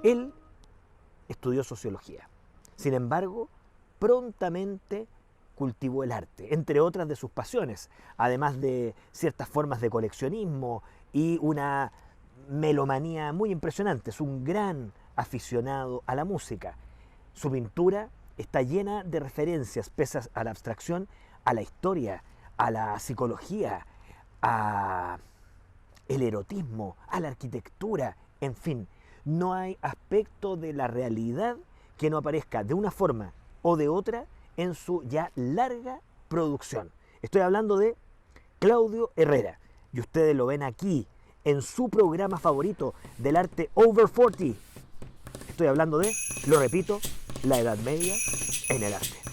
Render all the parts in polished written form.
Él estudió sociología. Sin embargo, prontamente cultivó el arte, entre otras de sus pasiones, además de ciertas formas de coleccionismo y una melomanía muy impresionante. Es un gran aficionado a la música. Su pintura está llena de referencias, pese a la abstracción, a la historia, a la psicología, a el erotismo, a la arquitectura, en fin. No hay aspecto de la realidad que no aparezca de una forma o de otra en su ya larga producción. Estoy hablando de Claudio Herrera, y ustedes lo ven aquí en su programa favorito del arte Over 40. Estoy hablando de, lo repito, la Edad Media en el arte.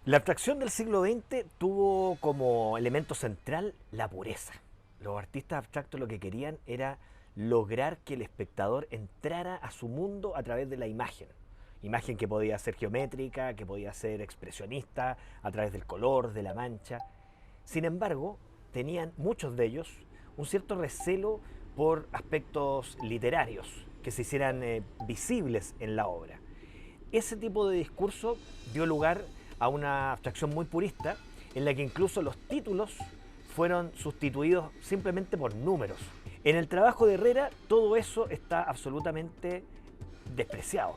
La abstracción del siglo XX tuvo como elemento central la pureza. Los artistas abstractos lo que querían era lograr que el espectador entrara a su mundo a través de la imagen. Imagen que podía ser geométrica, que podía ser expresionista, a través del color, de la mancha. Sin embargo, tenían muchos de ellos un cierto recelo por aspectos literarios, que se hicieran visibles en la obra. Ese tipo de discurso dio lugar a una abstracción muy purista, en la que incluso los títulos fueron sustituidos simplemente por números. En el trabajo de Herrera todo eso está absolutamente despreciado.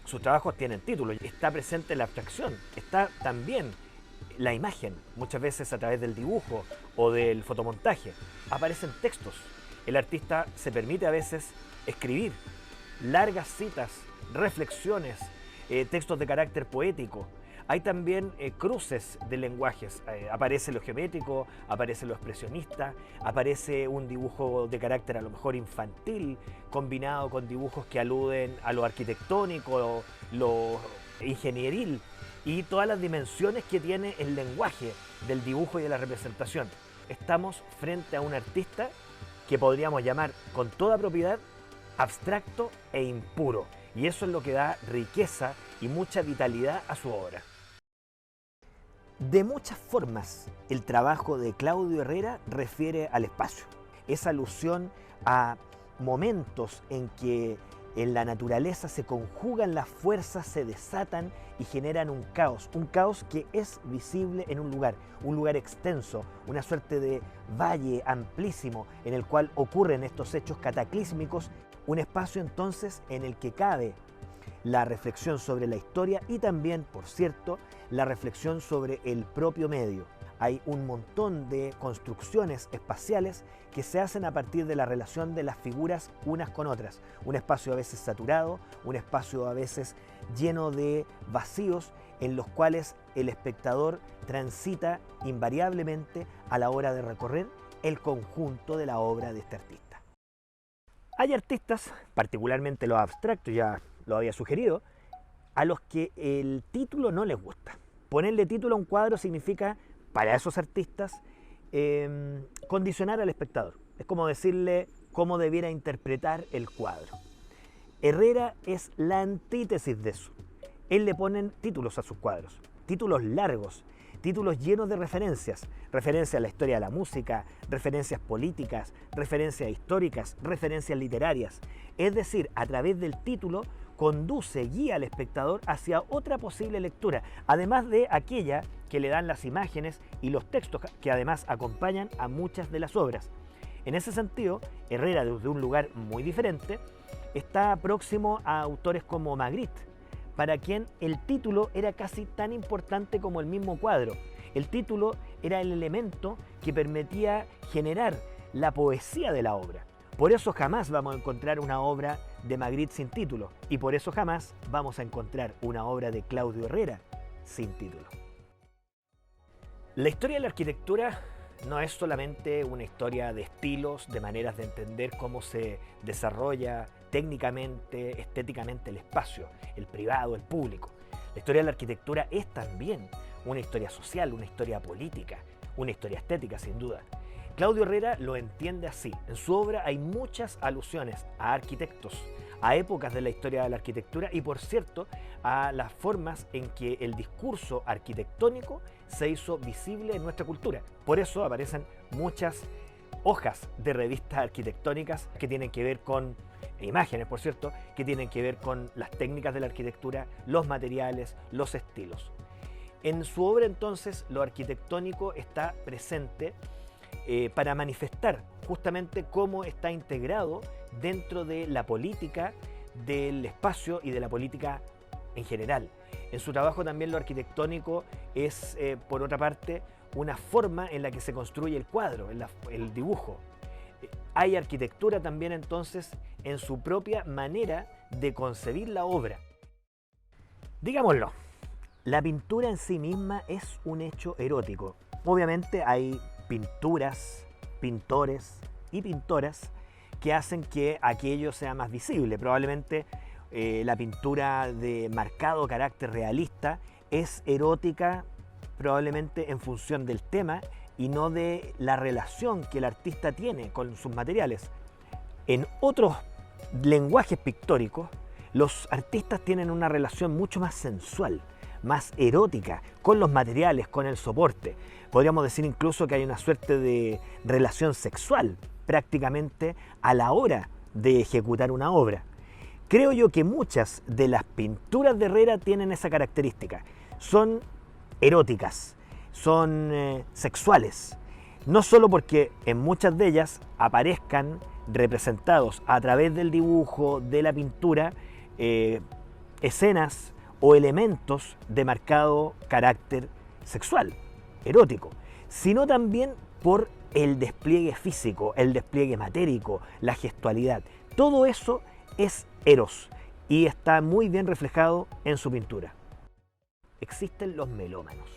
Sus trabajos tienen títulos, está presente la abstracción, está también la imagen, muchas veces a través del dibujo o del fotomontaje. Aparecen textos. El artista se permite a veces escribir largas citas, reflexiones, textos de carácter poético. Hay también cruces de lenguajes. Aparece lo geométrico, aparece lo expresionista, aparece un dibujo de carácter a lo mejor infantil, combinado con dibujos que aluden a lo arquitectónico, lo ingenieril y todas las dimensiones que tiene el lenguaje del dibujo y de la representación. Estamos frente a un artista que podríamos llamar con toda propiedad abstracto e impuro. Y eso es lo que da riqueza y mucha vitalidad a su obra. De muchas formas, el trabajo de Claudio Herrera refiere al espacio. Es alusión a momentos en que en la naturaleza se conjugan las fuerzas, se desatan y generan un caos que es visible en un lugar extenso, una suerte de valle amplísimo en el cual ocurren estos hechos cataclísmicos, un espacio entonces en el que cabe la reflexión sobre la historia y también, por cierto, la reflexión sobre el propio medio. Hay un montón de construcciones espaciales que se hacen a partir de la relación de las figuras unas con otras. Un espacio a veces saturado, un espacio a veces lleno de vacíos en los cuales el espectador transita invariablemente a la hora de recorrer el conjunto de la obra de este artista. Hay artistas, particularmente los abstractos, ya lo había sugerido, a los que el título no les gusta. Ponerle título a un cuadro significa, para esos artistas, condicionar al espectador. Es como decirle cómo debiera interpretar el cuadro. Herrera es la antítesis de eso. Él le pone títulos a sus cuadros, títulos largos, títulos llenos de referencias, referencias a la historia de la música, referencias políticas, referencias históricas, referencias literarias. Es decir, a través del título conduce, guía al espectador hacia otra posible lectura, además de aquella que le dan las imágenes y los textos que además acompañan a muchas de las obras. En ese sentido, Herrera, desde un lugar muy diferente, está próximo a autores como Magritte, para quien el título era casi tan importante como el mismo cuadro. El título era el elemento que permitía generar la poesía de la obra. Por eso jamás vamos a encontrar una obra de Magritte sin título, y por eso jamás vamos a encontrar una obra de Claudio Herrera sin título. La historia de la arquitectura no es solamente una historia de estilos, de maneras de entender cómo se desarrolla técnicamente, estéticamente el espacio, el privado, el público. La historia de la arquitectura es también una historia social, una historia política, una historia estética sin duda. Claudio Herrera lo entiende así. En su obra hay muchas alusiones a arquitectos, a épocas de la historia de la arquitectura y, por cierto, a las formas en que el discurso arquitectónico se hizo visible en nuestra cultura. Por eso aparecen muchas hojas de revistas arquitectónicas que tienen que ver con imágenes, por cierto, que tienen que ver con las técnicas de la arquitectura, los materiales, los estilos. En su obra, entonces, lo arquitectónico está presente para manifestar justamente cómo está integrado dentro de la política del espacio y de la política en general. En su trabajo también lo arquitectónico es, por otra parte, una forma en la que se construye el cuadro, el dibujo. Hay arquitectura también entonces en su propia manera de concebir la obra. Digámoslo, la pintura en sí misma es un hecho erótico. Obviamente hay pinturas, pintores y pintoras que hacen que aquello sea más visible. Probablemente la pintura de marcado carácter realista es erótica probablemente en función del tema y no de la relación que el artista tiene con sus materiales. En otros lenguajes pictóricos, los artistas tienen una relación mucho más sensual, más erótica con los materiales, con el soporte. Podríamos decir incluso que hay una suerte de relación sexual prácticamente a la hora de ejecutar una obra. Creo yo que muchas de las pinturas de Herrera tienen esa característica. Son eróticas, son sexuales, no solo porque en muchas de ellas aparezcan representados a través del dibujo, de la pintura, escenas o elementos de marcado carácter sexual, erótico, sino también por el despliegue físico, el despliegue matérico, la gestualidad. Todo eso es eros y está muy bien reflejado en su pintura. Existen los melómanos,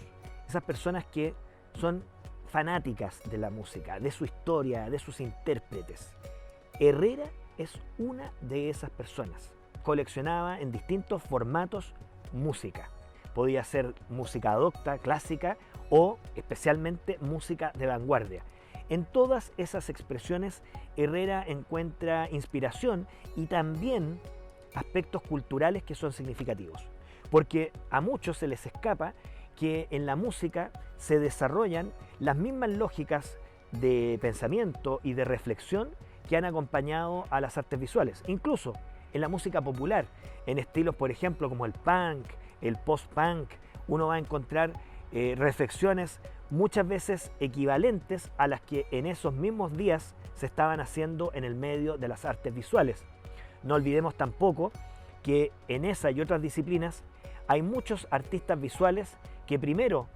esas personas que son fanáticas de la música, de su historia, de sus intérpretes. Herrera es una de esas personas. Coleccionaba en distintos formatos música. Podía ser música docta, clásica o especialmente música de vanguardia. En todas esas expresiones Herrera encuentra inspiración y también aspectos culturales que son significativos. Porque a muchos se les escapa que en la música se desarrollan las mismas lógicas de pensamiento y de reflexión que han acompañado a las artes visuales. Incluso en la música popular, en estilos, por ejemplo, como el punk, el post-punk, uno va a encontrar reflexiones muchas veces equivalentes a las que en esos mismos días se estaban haciendo en el medio de las artes visuales. No olvidemos tampoco que en esa y otras disciplinas hay muchos artistas visuales que primero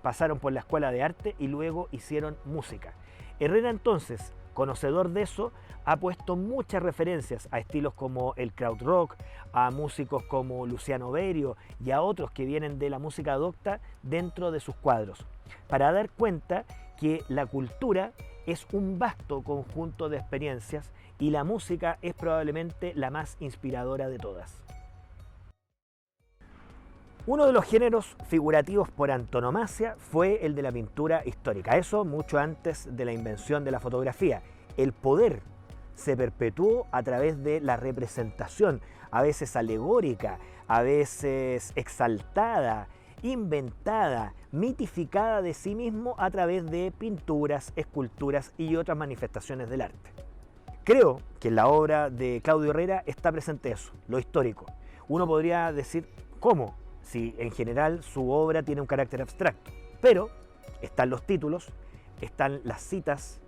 pasaron por la escuela de arte y luego hicieron música. Herrera entonces, conocedor de eso, ha puesto muchas referencias a estilos como el krautrock, a músicos como Luciano Berio y a otros que vienen de la música docta dentro de sus cuadros, para dar cuenta que la cultura es un vasto conjunto de experiencias y la música es probablemente la más inspiradora de todas. Uno de los géneros figurativos por antonomasia fue el de la pintura histórica, eso mucho antes de la invención de la fotografía. El poder se perpetuó a través de la representación, a veces alegórica, a veces exaltada, inventada, mitificada de sí mismo a través de pinturas, esculturas y otras manifestaciones del arte. Creo que en la obra de Claudio Herrera está presente eso, lo histórico. Uno podría decir, ¿cómo? Si en general su obra tiene un carácter abstracto. Pero están los títulos, están las citas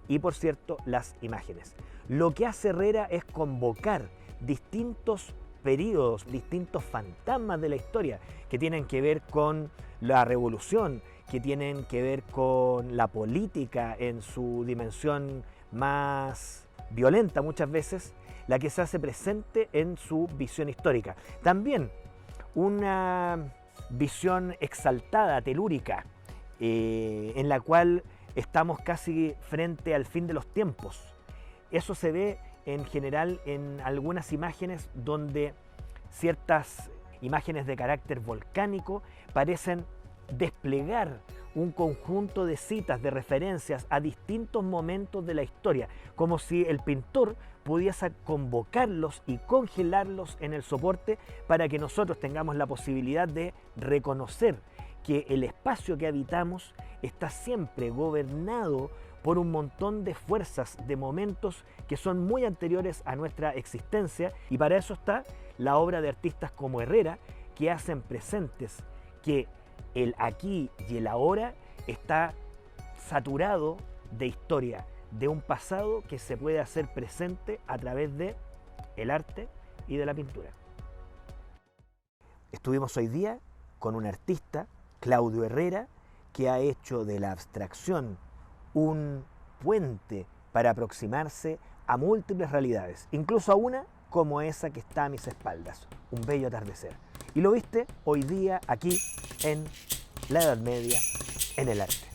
y, por cierto, las imágenes. Lo que hace Herrera es convocar distintos periodos, distintos fantasmas de la historia que tienen que ver con la revolución, que tienen que ver con la política en su dimensión más violenta muchas veces, la que se hace presente en su visión histórica. También una visión exaltada, telúrica, en la cual estamos casi frente al fin de los tiempos. Eso se ve en general en algunas imágenes donde ciertas imágenes de carácter volcánico parecen desplegar un conjunto de citas, de referencias a distintos momentos de la historia, como si el pintor pudiese convocarlos y congelarlos en el soporte para que nosotros tengamos la posibilidad de reconocer que el espacio que habitamos está siempre gobernado por un montón de fuerzas, de momentos que son muy anteriores a nuestra existencia, y para eso está la obra de artistas como Herrera, que hacen presentes que el aquí y el ahora está saturado de historia, de un pasado que se puede hacer presente a través de el arte y de la pintura. Estuvimos hoy día con un artista, Claudio Herrera, que ha hecho de la abstracción un puente para aproximarse a múltiples realidades, incluso a una como esa que está a mis espaldas, un bello atardecer. Y lo viste hoy día aquí en la Edad Media, en el arte.